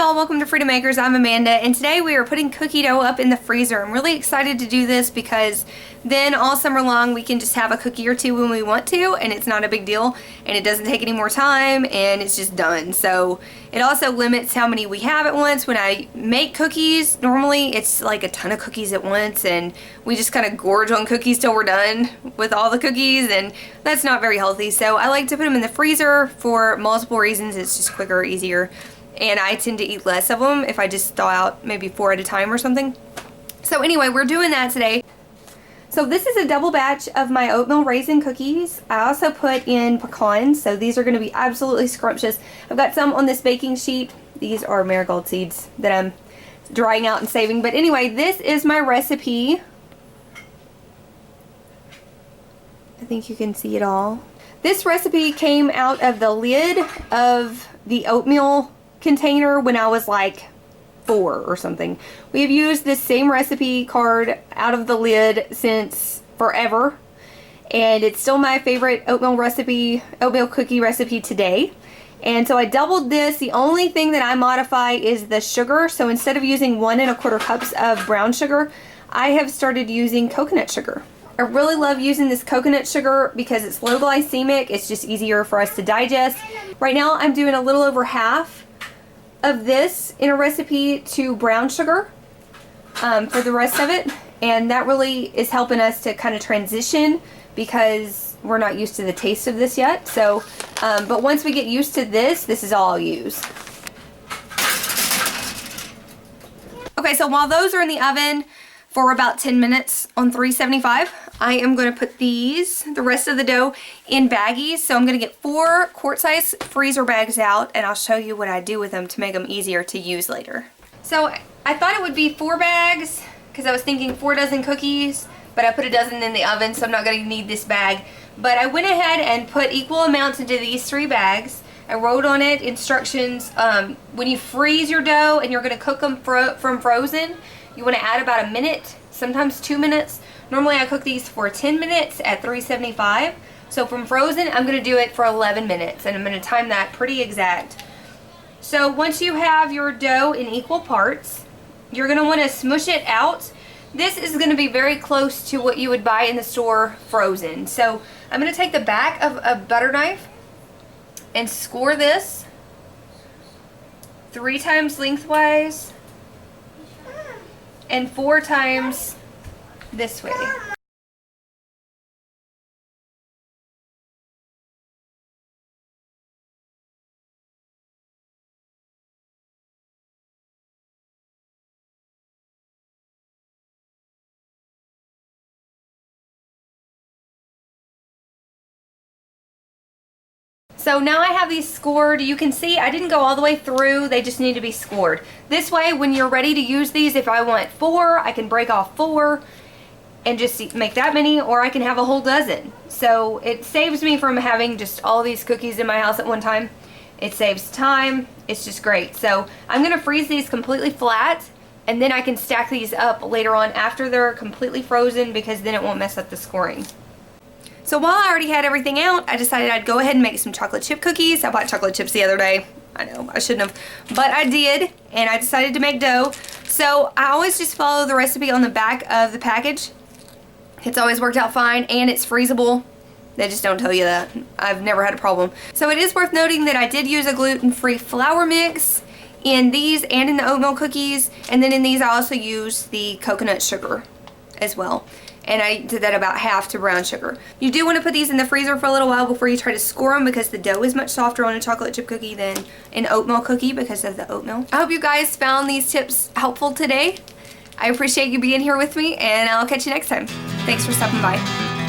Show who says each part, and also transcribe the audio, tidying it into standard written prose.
Speaker 1: y'all, welcome to Freedom Makers. I'm Amanda, and today we are putting cookie dough up in the freezer. I'm really excited to do this because then all summer long we can just have a cookie or two when we want to, and it's not a big deal, and it doesn't take any more time, and it's just done. So it also limits how many we have at once. When I make cookies, normally it's like a ton of cookies at once, and we just kind of gorge on cookies till we're done with all the cookies, and that's not very healthy. So I like to put them in the freezer for multiple reasons. It's just quicker, easier. And I tend to eat less of them if I just thaw out maybe 4 at a time or something. So anyway, we're doing that today. So this is a double batch of my oatmeal raisin cookies. I also put in pecans, so these are going to be absolutely scrumptious. I've got some on this baking sheet. These are marigold seeds that I'm drying out and saving. But anyway, this is my recipe. I think you can see it all. This recipe came out of the lid of the oatmeal container when I was like 4 or something. We have used this same recipe card out of the lid since forever, and it's still my favorite oatmeal cookie recipe today. And so I doubled this. The only thing that I modify is the sugar. So instead of using 1 1/4 cups of brown sugar, I have started using coconut sugar. I really love using this coconut sugar because it's low glycemic. It's just easier for us to digest. Right now I'm doing a little over half of this in a recipe to brown sugar for the rest of it, and that really is helping us to kind of transition because we're not used to the taste of this yet. So but once we get used to this is all I'll use. Okay, so while those are in the oven for about 10 minutes on 375, I am going to put the rest of the dough in baggies. So I'm going to get 4 quart-size freezer bags out, and I'll show you what I do with them to make them easier to use later. So I thought it would be 4 bags because I was thinking 4 dozen cookies, but I put a dozen in the oven, so I'm not going to need this bag. But I went ahead and put equal amounts into these 3 bags. I wrote on it instructions. When you freeze your dough and you're going to cook them from frozen, you want to add about a minute, sometimes 2 minutes. Normally I cook these for 10 minutes at 375. So from frozen, I'm going to do it for 11 minutes, and I'm going to time that pretty exact. So once you have your dough in equal parts, you're going to want to smush it out. This is going to be very close to what you would buy in the store frozen. So I'm going to take the back of a butter knife and score this 3 times lengthwise and 4 times this way. So now I have these scored. You can see I didn't go all the way through. They just need to be scored. This way, when you're ready to use these, if I want 4, I can break off 4 and just make that many, or I can have a whole dozen. So it saves me from having just all these cookies in my house at one time. It saves time. It's just great. So I'm going to freeze these completely flat, and then I can stack these up later on after they're completely frozen, because then it won't mess up the scoring. So while I already had everything out, I decided I'd go ahead and make some chocolate chip cookies. I bought chocolate chips the other day. I know, I shouldn't have, but I did, and I decided to make dough. So I always just follow the recipe on the back of the package. It's always worked out fine, and it's freezable. They just don't tell you that. I've never had a problem. So it is worth noting that I did use a gluten-free flour mix in these and in the oatmeal cookies, and then in these I also used the coconut sugar as well. And I did that about half to brown sugar. You do want to put these in the freezer for a little while before you try to score them, because the dough is much softer on a chocolate chip cookie than an oatmeal cookie because of the oatmeal. I hope you guys found these tips helpful today. I appreciate you being here with me, and I'll catch you next time. Thanks for stopping by.